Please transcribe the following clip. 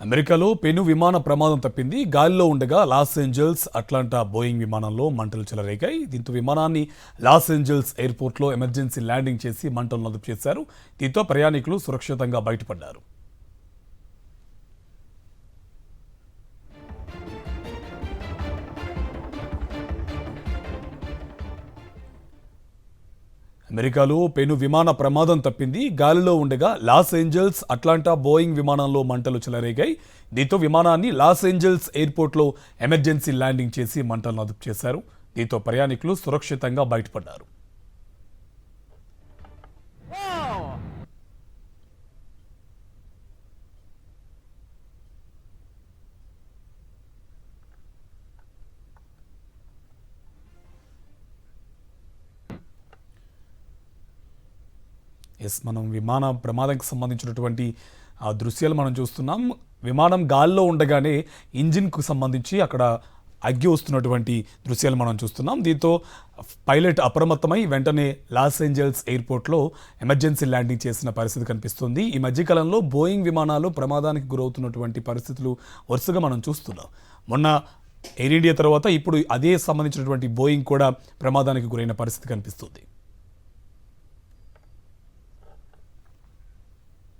అమెరికాలో పెను విమాన ప్రమాదం తప్పింది. గాలిలో ఉండగా లాస్ ఏంజల్స్ అట్లాంటా బోయింగ్ విమానంలో మంటలు చెలరేగాయి. దీంతో విమానాన్ని లాస్ ఏంజల్స్ ఎయిర్పోర్ట్లో ఎమర్జెన్సీ ల్యాండింగ్ చేసి మంటలను అదుపు చేశారు. దీంతో ప్రయాణికులు సురక్షితంగా బయటపడ్డారు. అమెరికాలో పెను విమాన ప్రమాదం తప్పింది. గాలిలో ఉండగా లాస్ ఏంజల్స్ అట్లాంటా బోయింగ్ విమానంలో మంటలు చెలరేగాయి. దీంతో విమానాన్ని లాస్ ఏంజల్స్ ఎయిర్పోర్ట్లో ఎమర్జెన్సీ ల్యాండింగ్ చేసి మంటలను అదుపు చేశారు. దీంతో ప్రయాణికులు సురక్షితంగా బయటపడ్డారు. మనం విమాన ప్రమాదానికి సంబంధించినటువంటి దృశ్యాలు మనం చూస్తున్నాం. విమానం గాల్లో ఉండగానే ఇంజిన్కు సంబంధించి అక్కడ అగ్గి వస్తున్నటువంటి దృశ్యాలు మనం చూస్తున్నాం. దీంతో పైలట్ అప్రమత్తమై వెంటనే లాస్ ఏంజల్స్ ఎయిర్పోర్ట్లో ఎమర్జెన్సీ ల్యాండింగ్ చేసిన పరిస్థితి కనిపిస్తుంది. ఈ మధ్యకాలంలో బోయింగ్ విమానాలు ప్రమాదానికి గురవుతున్నటువంటి పరిస్థితులు వరుసగా మనం చూస్తున్నాం. మొన్న ఎయిర్ ఇండియా తర్వాత ఇప్పుడు అదే సంబంధించినటువంటి బోయింగ్ కూడా ప్రమాదానికి గురైన పరిస్థితి కనిపిస్తుంది.